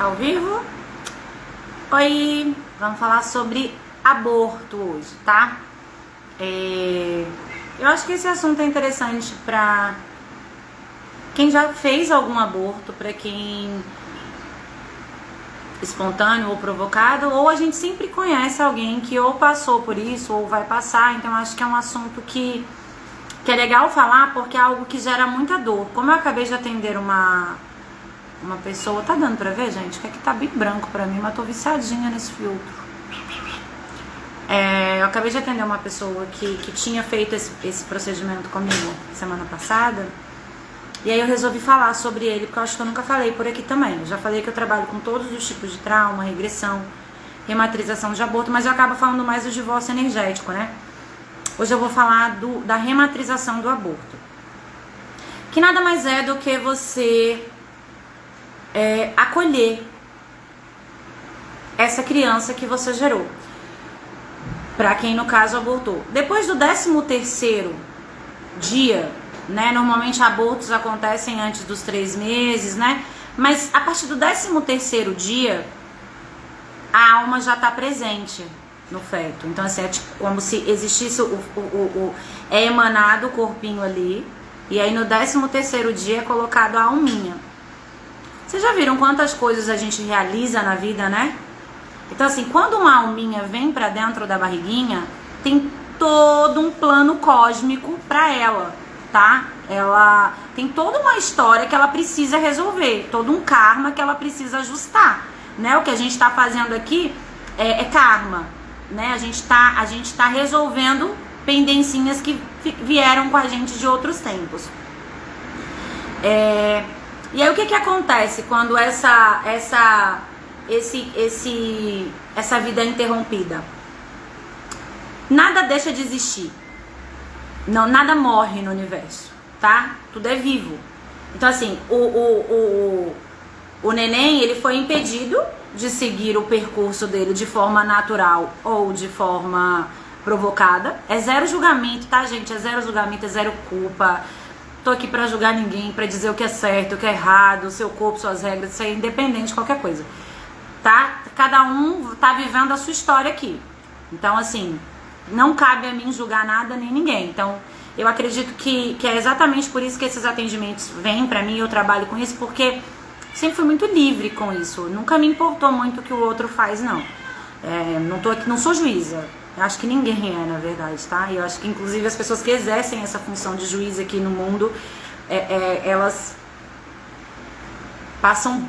Ao vivo? Oi, vamos falar sobre aborto hoje, tá? Eu acho que esse assunto é interessante pra quem já fez algum aborto, pra quem espontâneo ou provocado, ou a gente sempre conhece alguém que ou passou por isso ou vai passar, então acho que é um assunto que é legal falar porque é algo que gera muita dor. Como eu acabei de atender uma pessoa, tá dando pra ver, gente? Que aqui tá bem branco pra mim, mas tô viciadinha nesse filtro. Eu acabei de atender uma pessoa que tinha feito esse procedimento comigo semana passada. E aí eu resolvi falar sobre ele, porque eu acho que eu nunca falei por aqui também. Eu já falei que eu trabalho com todos os tipos de trauma, regressão, rematrização de aborto, mas eu acabo falando mais do divórcio energético, né? Hoje eu vou falar da rematrização do aborto. Que nada mais é do que você acolher essa criança que você gerou. Pra quem, no caso, abortou. Depois do 13º dia, né? Normalmente abortos acontecem antes dos 3 meses, né? Mas a partir do 13º dia, a alma já tá presente no feto. Então, assim, é tipo como se existisse é emanado o corpinho ali. E aí no 13º dia é colocado a alminha. Vocês já viram quantas coisas a gente realiza na vida, né? Então, assim, quando uma alminha vem pra dentro da barriguinha, tem todo um plano cósmico pra ela, tá? Ela tem toda uma história que ela precisa resolver, todo um karma que ela precisa ajustar, né? O que a gente tá fazendo aqui é karma, né? A gente tá resolvendo pendencinhas que vieram com a gente de outros tempos. E aí o que acontece quando essa vida é interrompida? Nada deixa de existir. Não, nada morre no universo, tá? Tudo é vivo. Então, assim, o neném, ele foi impedido de seguir o percurso dele de forma natural ou de forma provocada. É zero julgamento, tá, gente? É zero julgamento, é zero culpa. Tô aqui pra julgar ninguém, pra dizer o que é certo, o que é errado, o seu corpo, suas regras, isso aí é independente de qualquer coisa, tá? Cada um tá vivendo a sua história aqui. Então, assim, não cabe a mim julgar nada nem ninguém. Então, eu acredito que é exatamente por isso que esses atendimentos vêm pra mim, eu trabalho com isso, porque sempre fui muito livre com isso. Nunca me importou muito o que o outro faz, não. Não sou juíza. Eu acho que ninguém é, na verdade, tá? E eu acho que, inclusive, as pessoas que exercem essa função de juiz aqui no mundo, elas passam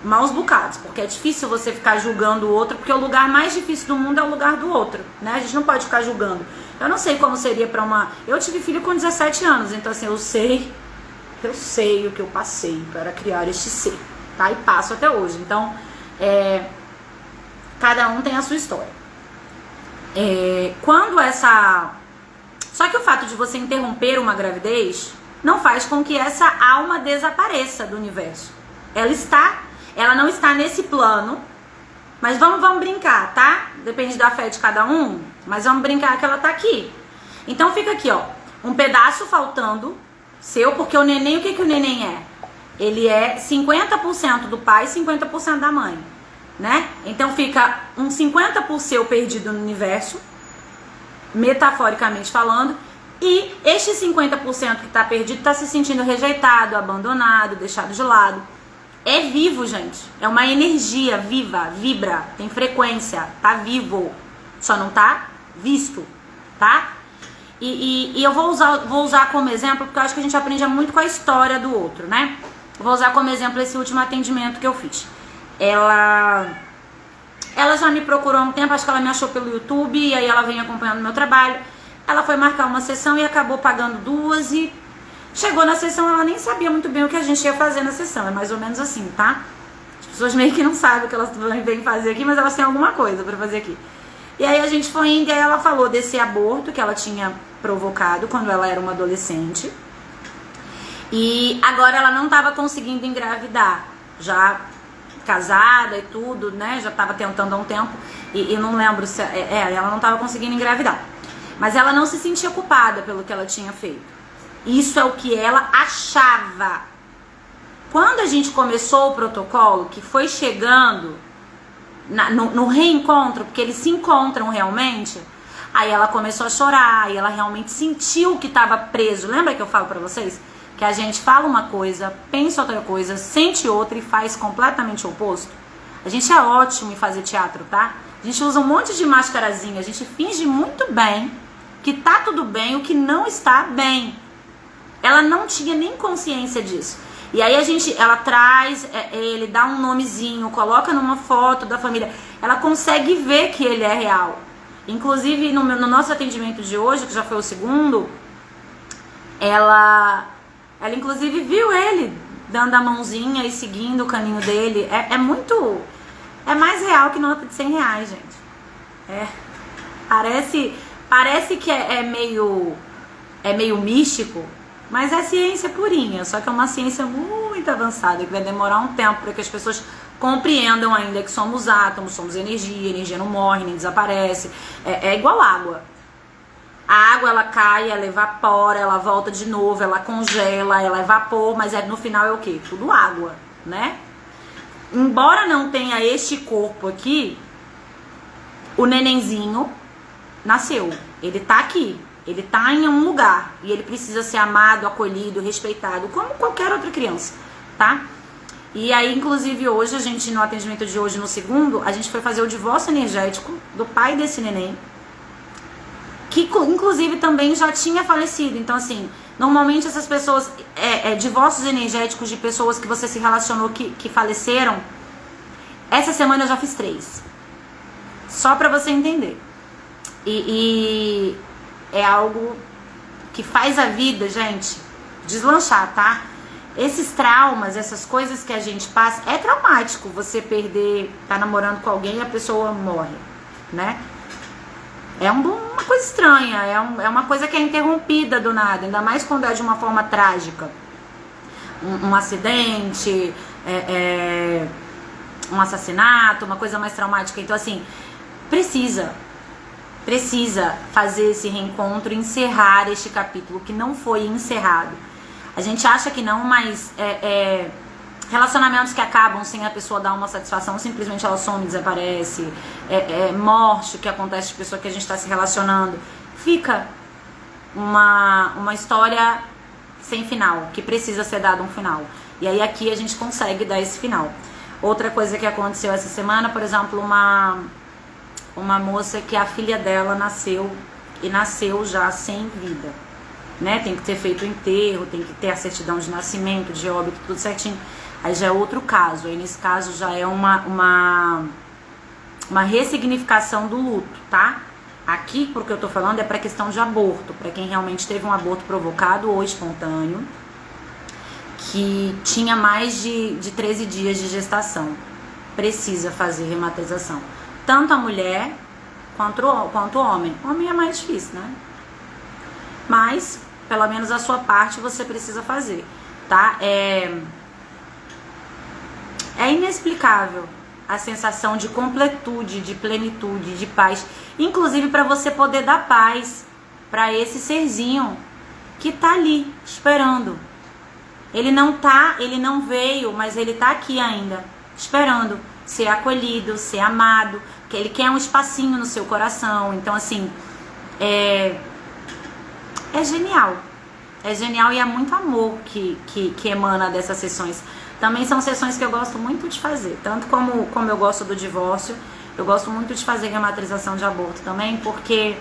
maus bocados, porque é difícil você ficar julgando o outro, porque o lugar mais difícil do mundo é o lugar do outro, né? A gente não pode ficar julgando. Eu não sei como seria pra uma... Eu tive filho com 17 anos, então, assim, eu sei o que eu passei para criar este ser, tá? E passo até hoje. Então, cada um tem a sua história. Só que o fato de você interromper uma gravidez não faz com que essa alma desapareça do universo. Ela não está nesse plano, mas vamos brincar, tá? Depende da fé de cada um, mas vamos brincar que ela tá aqui. Então fica aqui, ó, um pedaço faltando seu, porque o neném, o que o neném é? Ele é 50% do pai e 50% da mãe, né? Então fica um 50% seu perdido no universo, metaforicamente falando, e este 50% que tá perdido tá se sentindo rejeitado, abandonado, deixado de lado. É vivo, gente. É uma energia viva, vibra, tem frequência, tá vivo, só não tá visto, tá? E eu vou usar como exemplo, porque eu acho que a gente aprende muito com a história do outro, né? Eu vou usar como exemplo esse último atendimento que eu fiz. Ela já me procurou há um tempo, acho que ela me achou pelo YouTube, e aí ela vem acompanhando o meu trabalho. Ela foi marcar uma sessão e acabou pagando 2 e chegou na sessão, ela nem sabia muito bem o que a gente ia fazer na sessão, é mais ou menos assim, tá? As pessoas meio que não sabem o que elas vêm fazer aqui, mas elas têm alguma coisa pra fazer aqui. E aí a gente foi indo e aí ela falou desse aborto que ela tinha provocado quando ela era uma adolescente. E agora ela não tava conseguindo engravidar, já casada e tudo, né? Já tava tentando há um tempo e eu não lembro se... ela não tava conseguindo engravidar. Mas ela não se sentia culpada pelo que ela tinha feito. Isso é o que ela achava. Quando a gente começou o protocolo, que foi chegando no reencontro, porque eles se encontram realmente, aí ela começou a chorar, e ela realmente sentiu que estava preso. Lembra que eu falo pra vocês? Que a gente fala uma coisa, pensa outra coisa, sente outra e faz completamente o oposto. A gente é ótimo em fazer teatro, tá? A gente usa um monte de mascarazinha, a gente finge muito bem que tá tudo bem, o que não está bem. Ela não tinha nem consciência disso. E aí ela traz ele, dá um nomezinho, coloca numa foto da família. Ela consegue ver que ele é real. Inclusive, no nosso atendimento de hoje, que já foi o segundo, ela inclusive viu ele dando a mãozinha e seguindo o caminho dele. É mais real que nota de 100 reais, gente. Parece que é meio místico, mas é ciência purinha, só que é uma ciência muito avançada, que vai demorar um tempo para que as pessoas compreendam ainda que somos átomos, somos energia, energia não morre, nem desaparece. É igual água. A água, ela cai, ela evapora, ela volta de novo, ela congela, ela é vapor, mas no final é o quê? Tudo água, né? Embora não tenha este corpo aqui, o nenenzinho nasceu. Ele tá aqui. Ele tá em um lugar e ele precisa ser amado, acolhido, respeitado, como qualquer outra criança, tá? E aí, inclusive, hoje, a gente, no atendimento de hoje, no segundo, a gente foi fazer o divórcio energético do pai desse neném, que, inclusive, também já tinha falecido. Então, assim, normalmente essas pessoas, divórcios energéticos de pessoas que você se relacionou que faleceram, essa semana eu já fiz 3. Só pra você entender. E é algo que faz a vida, gente, deslanchar, tá? Esses traumas, essas coisas que a gente passa, é traumático você perder, tá namorando com alguém e a pessoa morre, né? É uma coisa estranha, é uma coisa que é interrompida do nada, ainda mais quando é de uma forma trágica. Um acidente, um assassinato, uma coisa mais traumática. Então, assim, precisa fazer esse reencontro, encerrar este capítulo que não foi encerrado. A gente acha que não, mas relacionamentos que acabam sem a pessoa dar uma satisfação, simplesmente ela some, desaparece, morte que acontece de pessoa que a gente está se relacionando, fica uma história sem final, que precisa ser dado um final. E aí aqui a gente consegue dar esse final. Outra coisa que aconteceu essa semana, por exemplo, uma moça que a filha dela nasceu já sem vida, né? Tem que ter feito o enterro, tem que ter a certidão de nascimento, de óbito, tudo certinho. Aí já é outro caso. Aí nesse caso já é uma ressignificação do luto, tá? Aqui, porque eu tô falando, é pra questão de aborto, pra quem realmente teve um aborto provocado ou espontâneo, que tinha mais de 13 dias de gestação. Precisa fazer rematrização. Tanto a mulher quanto o homem. O homem é mais difícil, né? Mas, pelo menos a sua parte você precisa fazer, tá? É inexplicável a sensação de completude, de plenitude, de paz. Inclusive para você poder dar paz para esse serzinho que tá ali, esperando. Ele não veio, mas ele tá aqui ainda, esperando ser acolhido, ser amado, que ele quer um espacinho no seu coração. Então, assim, é genial. É genial e é muito amor que emana dessas sessões. Também são sessões que eu gosto muito de fazer. Tanto como eu gosto do divórcio, eu gosto muito de fazer rematrização de aborto também, porque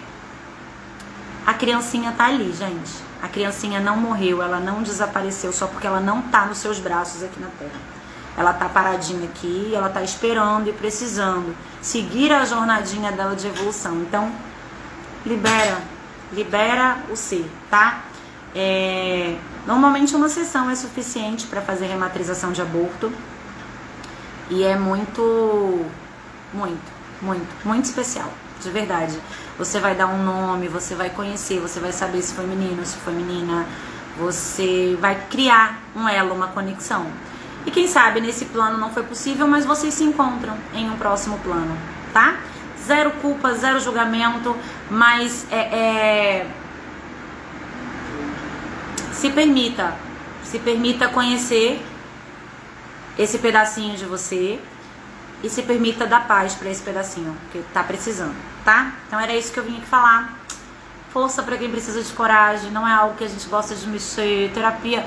a criancinha tá ali, gente. A criancinha não morreu, ela não desapareceu só porque ela não tá nos seus braços aqui na Terra. Ela tá paradinha aqui, ela tá esperando e precisando seguir a jornadinha dela de evolução. Então, libera o ser, tá? Normalmente uma sessão é suficiente para fazer rematrização de aborto. E é muito especial, de verdade. Você vai dar um nome, você vai conhecer, você vai saber se foi menino, se foi menina. Você vai criar um elo, uma conexão. E quem sabe nesse plano não foi possível, mas vocês se encontram em um próximo plano, tá? Zero culpa, zero julgamento, mas se permita conhecer esse pedacinho de você e se permita dar paz pra esse pedacinho que tá precisando, tá? Então era isso que eu vim aqui falar. Força pra quem precisa de coragem, não é algo que a gente gosta de mexer. Terapia,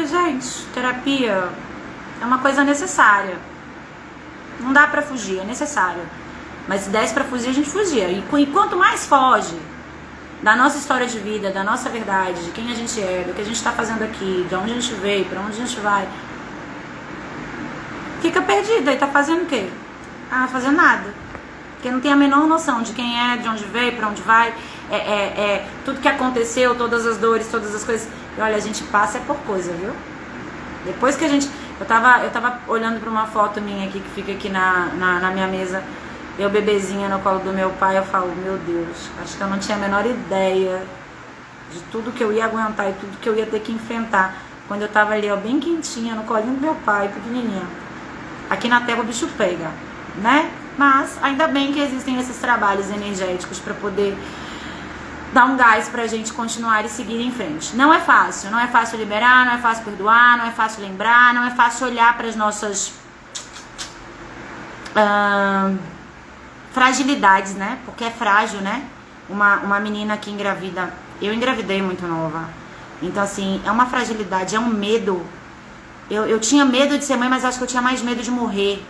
gente, terapia é uma coisa necessária. Não dá pra fugir, é necessário. Mas se desse pra fugir, a gente fugia. E quanto mais foge da nossa história de vida, da nossa verdade, de quem a gente é, do que a gente tá fazendo aqui, de onde a gente veio, pra onde a gente vai, fica perdida e tá fazendo o quê? Ah, fazendo nada. Porque não tem a menor noção de quem é, de onde veio, pra onde vai. Tudo que aconteceu, todas as dores, todas as coisas. E olha, a gente passa por coisa, viu? Depois que a gente... Eu tava olhando pra uma foto minha aqui, que fica aqui na minha mesa. Eu bebezinha no colo do meu pai, eu falo, meu Deus, acho que eu não tinha a menor ideia de tudo que eu ia aguentar e tudo que eu ia ter que enfrentar. Quando eu tava ali, ó, bem quentinha, no colinho do meu pai, pequenininha. Aqui na terra o bicho pega, né? Mas ainda bem que existem esses trabalhos energéticos pra poder dar um gás pra gente continuar e seguir em frente. Não é fácil liberar, não é fácil perdoar, não é fácil lembrar, não é fácil olhar para as nossas fragilidades, né? Porque é frágil, né? Uma menina que engravida, eu engravidei muito nova, então assim, é uma fragilidade, é um medo. Eu tinha medo de ser mãe, mas acho que eu tinha mais medo de morrer.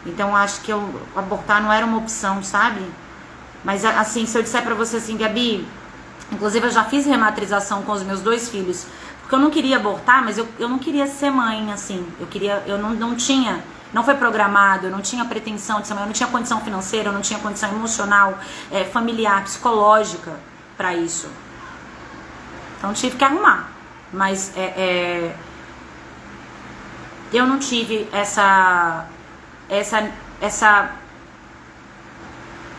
Então acho que abortar não era uma opção, sabe? Mas assim, se eu disser pra você assim, Gabi, inclusive eu já fiz rematrização com os meus 2 filhos, porque eu não queria abortar, mas eu não queria ser mãe, assim, eu não tinha, não foi programado, eu não tinha pretensão de ser mãe, eu não tinha condição financeira, eu não tinha condição emocional, familiar, psicológica pra isso. Então tive que arrumar, mas eu não tive essa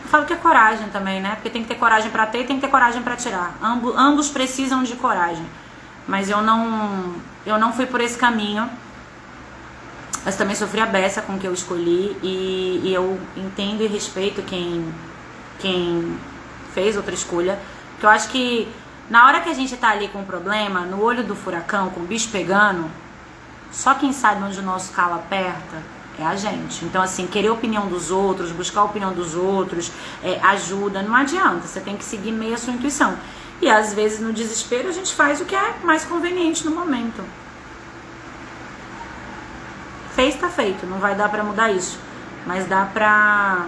eu falo que é coragem também, né? Porque tem que ter coragem pra ter e tem que ter coragem pra tirar. Ambos precisam de coragem. Mas eu não fui por esse caminho. Mas também sofri a beça com o que eu escolhi. E eu entendo e respeito quem fez outra escolha. Porque eu acho que na hora que a gente tá ali com um problema, no olho do furacão, com o bicho pegando, só quem sabe onde o nosso calo aperta é a gente. Então assim, querer a opinião dos outros, buscar a opinião dos outros, ajuda, não adianta. Você tem que seguir meio a sua intuição. E às vezes no desespero a gente faz o que é mais conveniente no momento. Fez, tá feito, não vai dar pra mudar isso. Mas dá pra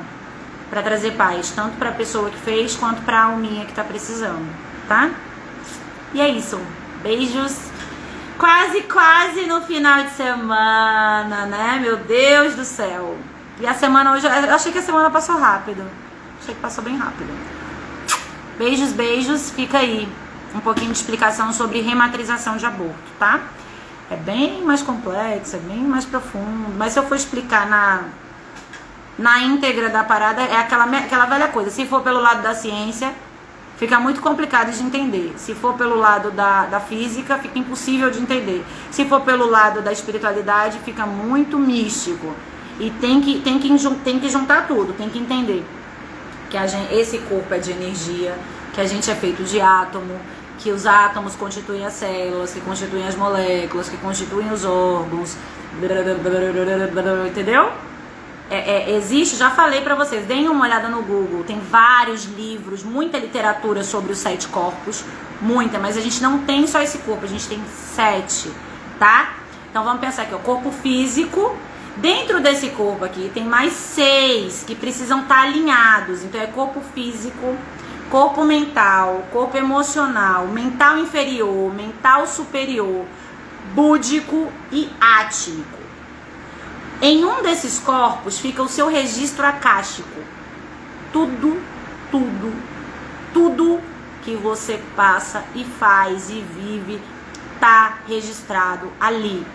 trazer paz, tanto pra pessoa que fez, quanto pra alminha que tá precisando, tá? E é isso. Beijos. Quase no final de semana, né? Meu Deus do céu. E a semana hoje, eu achei que a semana passou rápido. Achei que passou bem rápido. Beijos. Fica aí um pouquinho de explicação sobre rematrização de aborto, tá? É bem mais complexo, é bem mais profundo. Mas se eu for explicar na íntegra da parada, é aquela velha coisa. Se for pelo lado da ciência, fica muito complicado de entender. Se for pelo lado da física, fica impossível de entender. Se for pelo lado da espiritualidade, fica muito místico. E tem que juntar tudo, tem que entender que esse corpo é de energia, que a gente é feito de átomo, que os átomos constituem as células, que constituem as moléculas, que constituem os órgãos, entendeu? Existe, já falei pra vocês, deem uma olhada no Google, tem vários livros, muita literatura sobre os 7 corpos, muita, mas a gente não tem só esse corpo, a gente tem 7, tá? Então vamos pensar aqui, o corpo físico, dentro desse corpo aqui tem mais 6 que precisam estar alinhados, então é corpo físico, corpo mental, corpo emocional, mental inferior, mental superior, búdico e átmico. Em um desses corpos fica o seu registro akáshico. Tudo que você passa e faz e vive tá registrado ali.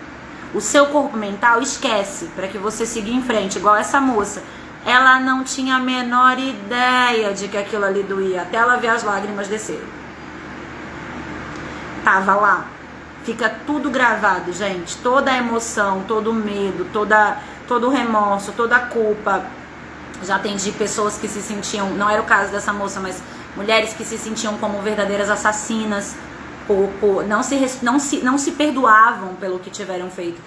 O seu corpo mental esquece para que você siga em frente, igual essa moça. Ela não tinha a menor ideia de que aquilo ali doía, até ela ver as lágrimas descerem. Tava lá. Fica tudo gravado, gente. Toda a emoção, todo o medo, todo o remorso, toda a culpa. Já atendi pessoas que se sentiam, não era o caso dessa moça, mas mulheres que se sentiam como verdadeiras assassinas, não se perdoavam pelo que tiveram feito.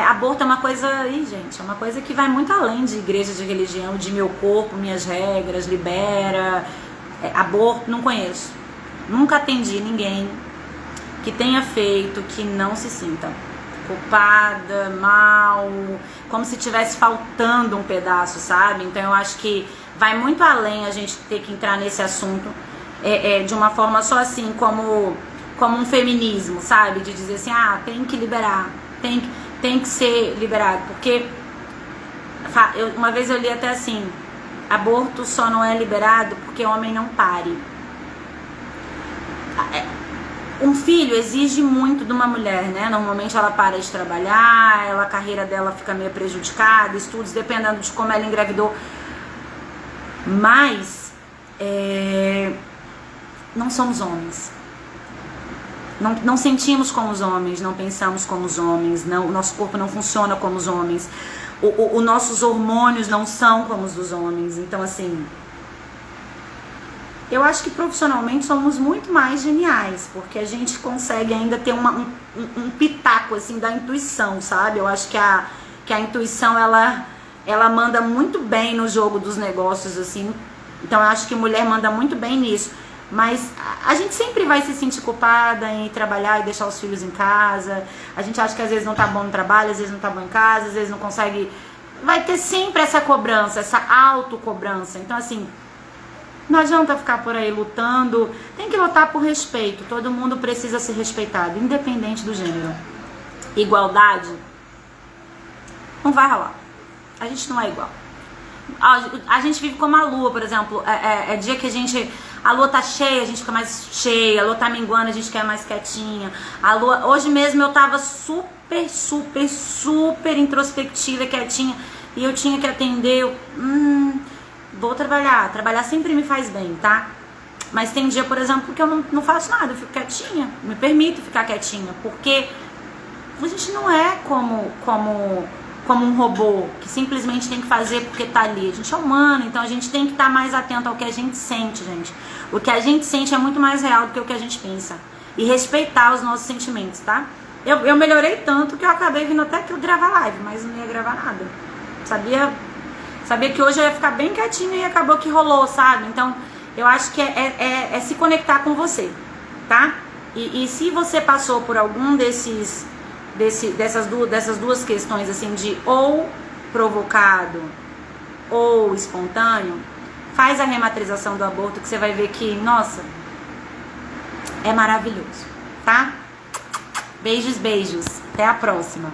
Aborto é uma coisa aí, gente, é uma coisa que vai muito além de igreja, de religião, de meu corpo, minhas regras, libera. Aborto, não conheço. Nunca atendi ninguém que tenha feito, que não se sinta culpada, mal, como se tivesse faltando um pedaço, sabe? Então eu acho que vai muito além a gente ter que entrar nesse assunto de uma forma só assim, como um feminismo, sabe? De dizer assim, tem que liberar, tem que ser liberado, porque uma vez eu li até assim, aborto só não é liberado porque homem não pare. Um filho exige muito de uma mulher, né? Normalmente ela para de trabalhar, a carreira dela fica meio prejudicada, estudos, dependendo de como ela engravidou. Mas não somos homens. Não sentimos como os homens, não pensamos como os homens, o nosso corpo não funciona como os homens. Os nossos hormônios não são como os dos homens. Então, assim, eu acho que profissionalmente somos muito mais geniais, porque a gente consegue ainda ter um pitaco, assim, da intuição, sabe? Eu acho que a intuição, ela manda muito bem no jogo dos negócios, assim. Então, eu acho que mulher manda muito bem nisso. Mas a gente sempre vai se sentir culpada em trabalhar e deixar os filhos em casa. A gente acha que às vezes não tá bom no trabalho, às vezes não tá bom em casa, às vezes não consegue. Vai ter sempre essa cobrança, essa autocobrança. Então, assim, não adianta ficar por aí lutando. Tem que lutar por respeito. Todo mundo precisa ser respeitado, independente do gênero. Igualdade não vai rolar. A gente não é igual. A gente vive como a lua, por exemplo. É dia que a lua tá cheia, a gente fica mais cheia. A lua tá minguando, a gente quer mais quietinha. A lua, hoje mesmo eu tava super, super, super introspectiva, quietinha. E eu tinha que atender. Vou trabalhar. Trabalhar sempre me faz bem, tá? Mas tem dia, por exemplo, que eu não faço nada. Eu fico quietinha. Me permito ficar quietinha. Porque a gente não é como um robô, que simplesmente tem que fazer porque tá ali. A gente é humano, então a gente tem que estar mais atento ao que a gente sente, gente. O que a gente sente é muito mais real do que o que a gente pensa. E respeitar os nossos sentimentos, tá? Eu melhorei tanto que eu acabei vindo até aqui gravar live, mas não ia gravar nada. Sabia que hoje eu ia ficar bem quietinha e acabou que rolou, sabe? Então, eu acho que é se conectar com você, tá? E se você passou por algum dessas duas questões, assim, de ou provocado ou espontâneo, faz a rematrização do aborto, que você vai ver que, nossa, é maravilhoso, tá? Beijos, beijos. Até a próxima.